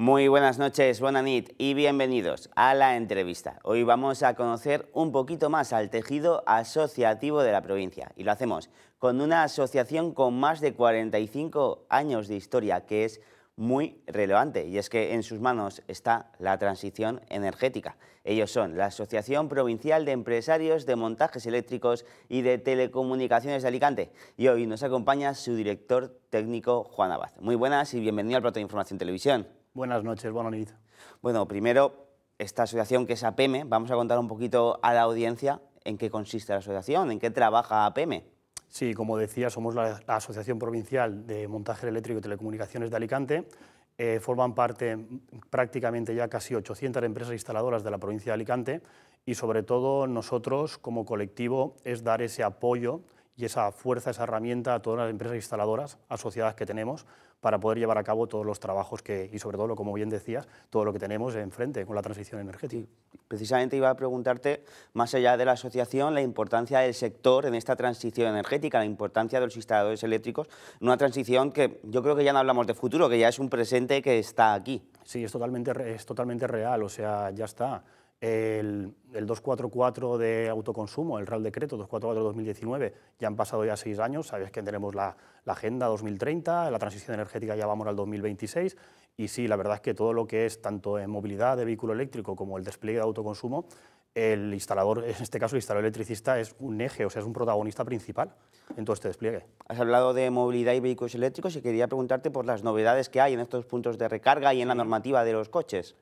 Muy buenas noches, buena nit y bienvenidos a la entrevista. Hoy vamos a conocer un poquito más al tejido asociativo de la provincia y lo hacemos con una asociación con más de 45 años de historia que es muy relevante y es que en sus manos está la transición energética. Ellos son la Asociación Provincial de Empresarios de Montajes Eléctricos y de Telecomunicaciones de Alicante y hoy nos acompaña su director técnico Juan Abad. Muy buenas y bienvenido al plato de Información Televisión. Buenas noches, buena nit. Bueno, primero, esta asociación que es APEME, vamos a contar un poquito a la audiencia en qué consiste la asociación, en qué trabaja APEME. Sí, como decía, somos la Asociación Provincial de Montaje Eléctrico y Telecomunicaciones de Alicante. Forman parte prácticamente ya casi 800 empresas instaladoras de la provincia de Alicante y sobre todo nosotros como colectivo es dar ese apoyo y esa fuerza, esa herramienta a todas las empresas instaladoras asociadas que tenemos para poder llevar a cabo todos los trabajos y sobre todo, como bien decías, todo lo que tenemos enfrente con la transición energética. Sí, precisamente iba a preguntarte, más allá de la asociación, la importancia del sector en esta transición energética, la importancia de los instaladores eléctricos, una transición que yo creo que ya no hablamos de futuro, que ya es un presente que está aquí. Sí, es totalmente real, o sea, ya está. El 244 de autoconsumo, el Real Decreto 244-2019, ya han pasado ya 6 años, sabes que tenemos la Agenda 2030, la transición energética ya vamos al 2026, y sí, la verdad es que todo lo que es tanto en movilidad de vehículo eléctrico como el despliegue de autoconsumo, el instalador, en este caso el instalador electricista, es un eje, o sea, es un protagonista principal en todo este despliegue. Has hablado de movilidad y vehículos eléctricos y quería preguntarte por las novedades que hay en estos puntos de recarga y en la normativa de los coches.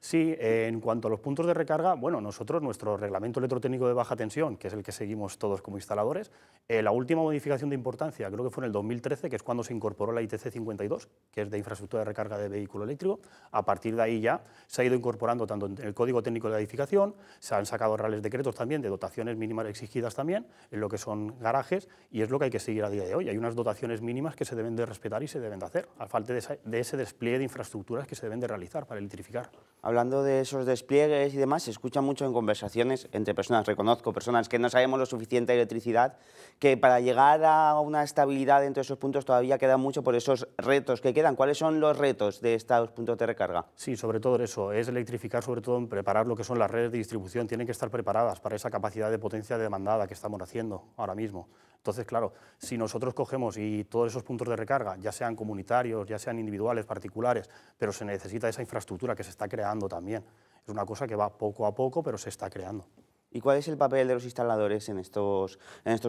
Sí, en cuanto a los puntos de recarga, bueno, nosotros, nuestro reglamento electrotécnico de baja tensión, que es el que seguimos todos como instaladores, la última modificación de importancia, creo que fue en el 2013, que es cuando se incorporó la ITC 52, que es de infraestructura de recarga de vehículo eléctrico. A partir de ahí ya se ha ido incorporando tanto en el Código Técnico de la Edificación, se han sacado reales decretos también de dotaciones mínimas exigidas también, en lo que son garajes, y es lo que hay que seguir a día de hoy. Hay unas dotaciones mínimas que se deben de respetar y se deben de hacer, a falta de ese despliegue de infraestructuras que se deben de realizar para electrificar. Hablando de esos despliegues y demás, se escucha mucho en conversaciones entre personas, reconozco, personas que no sabemos lo suficiente de electricidad, que para llegar a una estabilidad entre esos puntos todavía queda mucho por esos retos que quedan. ¿Cuáles son los retos de estos puntos de recarga? Sí, sobre todo eso, es electrificar, sobre todo en preparar lo que son las redes de distribución, tienen que estar preparadas para esa capacidad de potencia demandada que estamos haciendo ahora mismo. Entonces, claro, si nosotros cogemos y todos esos puntos de recarga, ya sean comunitarios, ya sean individuales, particulares, pero se necesita esa infraestructura que se está creando también. Es una cosa que va poco a poco, pero se está creando. ¿Y cuál es el papel de los instaladores en estos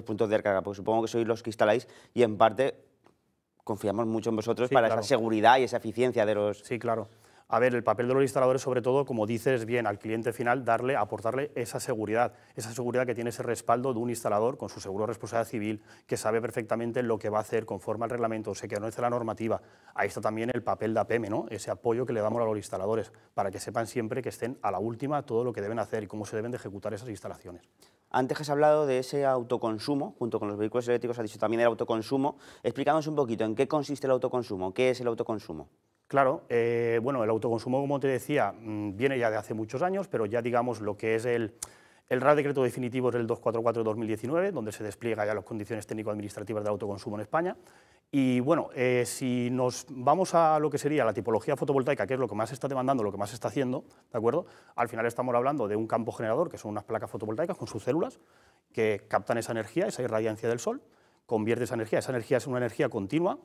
puntos de recarga? Porque supongo que sois los que instaláis y en parte confiamos mucho en vosotros para esa seguridad y esa eficiencia de los... Sí, claro. A ver, el papel de los instaladores, sobre todo, como dices bien, al cliente final, aportarle esa seguridad que tiene ese respaldo de un instalador con su seguro de responsabilidad civil, que sabe perfectamente lo que va a hacer conforme al reglamento, se conoce la normativa. Ahí está también el papel de APEME, ¿no? Ese apoyo que le damos a los instaladores, para que sepan siempre que estén a la última todo lo que deben hacer y cómo se deben de ejecutar esas instalaciones. Antes has hablado de ese autoconsumo, junto con los vehículos eléctricos has dicho también el autoconsumo. Explícanos un poquito en qué consiste el autoconsumo, qué es el autoconsumo. Claro, bueno, el autoconsumo, como te decía, viene ya de hace muchos años, pero ya digamos lo que es el Real Decreto definitivo es el 244-2019, donde se despliega ya las condiciones técnico-administrativas del autoconsumo en España. Y bueno, si nos vamos a lo que sería la tipología fotovoltaica, que es lo que más se está demandando, lo que más se está haciendo, ¿de acuerdo? Al final estamos hablando de un campo generador, que son unas placas fotovoltaicas con sus células, que captan esa energía, esa irradiancia del sol, convierte esa energía es una energía continua.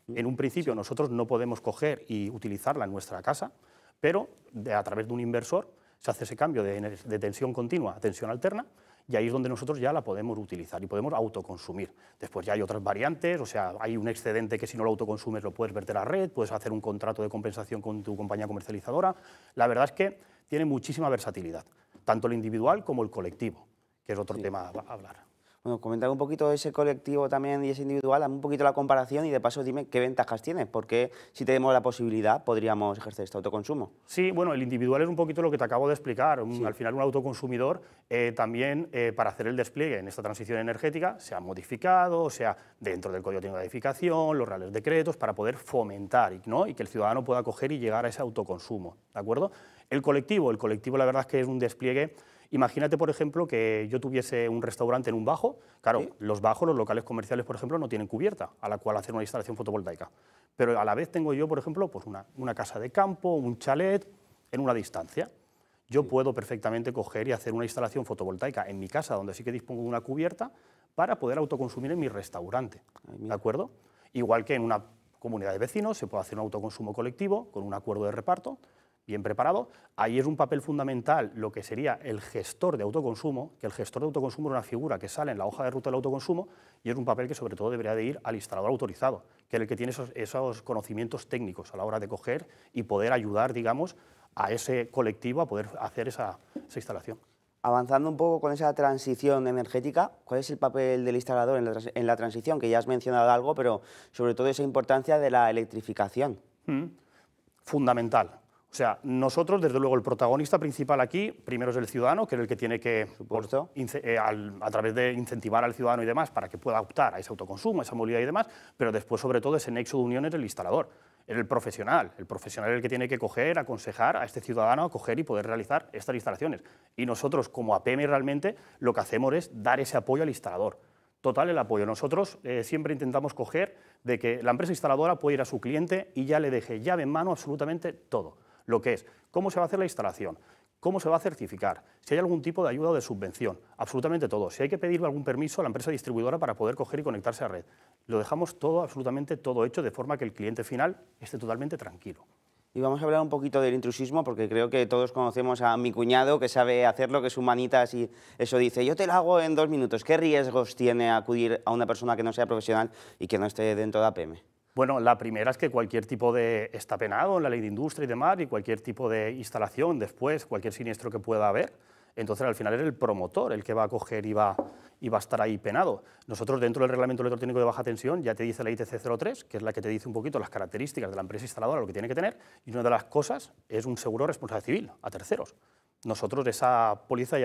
En un principio nosotros no podemos coger y utilizarla en nuestra casa, pero a través de un inversor se hace ese cambio de tensión continua a tensión alterna y ahí es donde nosotros ya la podemos utilizar y podemos autoconsumir. Después ya hay otras variantes, o sea, hay un excedente que si no lo autoconsumes lo puedes verter a red, puedes hacer un contrato de compensación con tu compañía comercializadora. La verdad es que tiene muchísima versatilidad, tanto el individual como el colectivo, que es otro tema a hablar. Bueno, comentar un poquito ese colectivo también y ese individual, dame un poquito la comparación y de paso dime qué ventajas tiene, porque si tenemos la posibilidad podríamos ejercer este autoconsumo. Sí, bueno, el individual es un poquito lo que te acabo de explicar. Al final un autoconsumidor también para hacer el despliegue en esta transición energética se ha modificado, o sea, dentro del Código Técnico de Edificación, los reales decretos, para poder fomentar y que el ciudadano pueda coger y llegar a ese autoconsumo, ¿de acuerdo? El colectivo la verdad es que es un despliegue Imagínate, por ejemplo, que yo tuviese un restaurante en un bajo. Claro, ¿Sí? los bajos, los locales comerciales, por ejemplo, no tienen cubierta a la cual hacer una instalación fotovoltaica. Pero a la vez tengo yo, por ejemplo, pues una casa de campo, un chalet, en una distancia. Yo puedo perfectamente coger y hacer una instalación fotovoltaica en mi casa, donde sí que dispongo de una cubierta, para poder autoconsumir en mi restaurante, ¿de acuerdo? Igual que en una comunidad de vecinos se puede hacer un autoconsumo colectivo con un acuerdo de reparto bien preparado. Ahí es un papel fundamental lo que sería el gestor de autoconsumo, que el gestor de autoconsumo es una figura que sale en la hoja de ruta del autoconsumo y es un papel que sobre todo debería de ir al instalador autorizado, que es el que tiene esos conocimientos técnicos a la hora de coger y poder ayudar, digamos, a ese colectivo a poder hacer esa instalación. Avanzando un poco con esa transición energética, ¿cuál es el papel del instalador en la transición? Que ya has mencionado algo, pero sobre todo esa importancia de la electrificación. Fundamental. O sea, nosotros, desde luego, el protagonista principal aquí, primero es el ciudadano, que es el que tiene que, a través de incentivar al ciudadano y demás, para que pueda optar a ese autoconsumo, a esa movilidad y demás, pero después, sobre todo, ese nexo de unión es el instalador, es el profesional es el que tiene que coger, aconsejar a este ciudadano a coger y poder realizar estas instalaciones. Y nosotros, como APM, realmente lo que hacemos es dar ese apoyo al instalador. Total el apoyo. Nosotros siempre intentamos coger de que la empresa instaladora pueda ir a su cliente y ya le deje llave en mano absolutamente todo. Lo que es cómo se va a hacer la instalación, cómo se va a certificar, si hay algún tipo de ayuda o de subvención, absolutamente todo. Si hay que pedirle algún permiso a la empresa distribuidora para poder coger y conectarse a red. Lo dejamos todo, absolutamente todo hecho, de forma que el cliente final esté totalmente tranquilo. Y vamos a hablar un poquito del intrusismo, porque creo que todos conocemos a mi cuñado, que sabe hacerlo, que es un manitas y eso dice, yo te lo hago en 2 minutos. ¿Qué riesgos tiene acudir a una persona que no sea profesional y que no esté dentro de APM? Bueno, la primera es que cualquier tipo de está penado en la ley de industria y demás, y cualquier tipo de instalación después, cualquier siniestro que pueda haber, entonces al final es el promotor el que va a coger y va a estar ahí penado. Nosotros dentro del reglamento electrotécnico de baja tensión ya te dice la ITC 03, que es la que te dice un poquito las características de la empresa instaladora, lo que tiene que tener, y una de las cosas es un seguro de responsabilidad civil a terceros. Nosotros esa póliza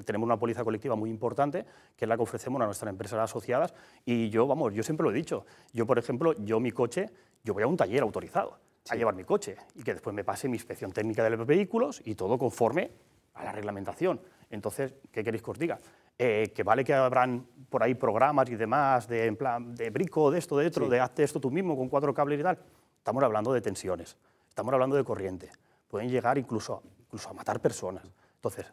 tenemos una póliza colectiva muy importante, que es la que ofrecemos a nuestras empresas asociadas, y yo siempre lo he dicho, yo por ejemplo, mi coche, yo voy a un taller autorizado a llevar mi coche, y que después me pase mi inspección técnica de los vehículos y todo conforme a la reglamentación. Entonces, ¿qué queréis que os diga? Que vale que habrán por ahí programas y demás, en plan de brico, de esto, de otro, de hazte esto tú mismo con 4 cables y tal. Estamos hablando de tensiones, estamos hablando de corriente, pueden llegar incluso a matar personas. Entonces,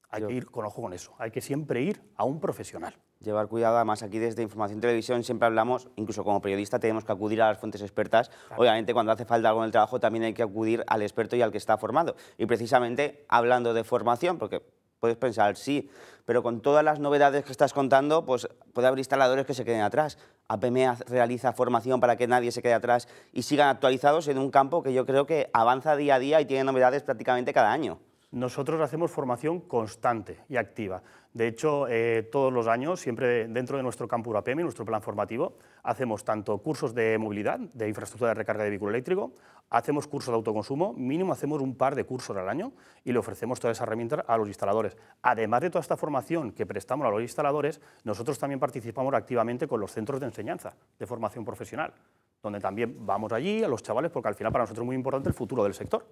hay que ir con ojo con eso, hay que siempre ir a un profesional. Llevar cuidado, además aquí desde Información Televisión siempre hablamos, incluso como periodista tenemos que acudir a las fuentes expertas. Claro. Obviamente cuando hace falta algo en el trabajo también hay que acudir al experto y al que está formado. Y precisamente hablando de formación, porque puedes pensar, sí, pero con todas las novedades que estás contando, pues puede haber instaladores que se queden atrás. APM realiza formación para que nadie se quede atrás y sigan actualizados en un campo que yo creo que avanza día a día y tiene novedades prácticamente cada año. Nosotros hacemos formación constante y activa. De hecho, todos los años, siempre dentro de nuestro campus APM, nuestro plan formativo, hacemos tanto cursos de movilidad, de infraestructura de recarga de vehículo eléctrico, hacemos cursos de autoconsumo, mínimo hacemos un par de cursos al año y le ofrecemos todas esas herramientas a los instaladores. Además de toda esta formación que prestamos a los instaladores, nosotros también participamos activamente con los centros de enseñanza de formación profesional, donde también vamos allí a los chavales, porque al final para nosotros es muy importante el futuro del sector.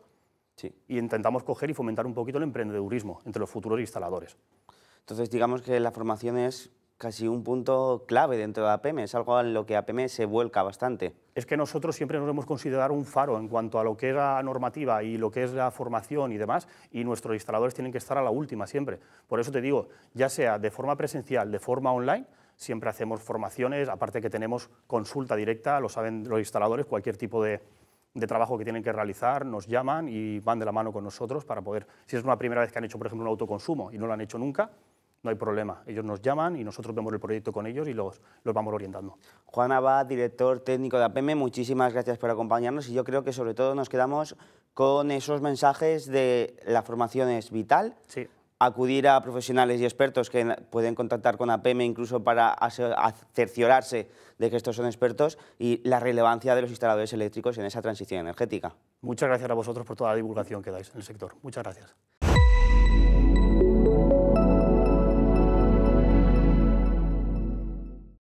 Sí. Y intentamos coger y fomentar un poquito el emprendedurismo entre los futuros instaladores. Entonces, digamos que la formación es casi un punto clave dentro de APM, es algo en lo que APM se vuelca bastante. Es que nosotros siempre nos hemos considerado un faro en cuanto a lo que es la normativa y lo que es la formación y demás, y nuestros instaladores tienen que estar a la última siempre. Por eso te digo, ya sea de forma presencial, de forma online, siempre hacemos formaciones, aparte que tenemos consulta directa, lo saben los instaladores, cualquier tipo de trabajo que tienen que realizar, nos llaman y van de la mano con nosotros para poder, si es una primera vez que han hecho, por ejemplo, un autoconsumo y no lo han hecho nunca, no hay problema. Ellos nos llaman y nosotros vemos el proyecto con ellos y los vamos orientando. Juan Abad, director técnico de APM, muchísimas gracias por acompañarnos y yo creo que sobre todo nos quedamos con esos mensajes de la formación es vital. Sí. Acudir a profesionales y expertos que pueden contactar con APM incluso para cerciorarse de que estos son expertos y la relevancia de los instaladores eléctricos en esa transición energética. Muchas gracias a vosotros por toda la divulgación que dais en el sector. Muchas gracias.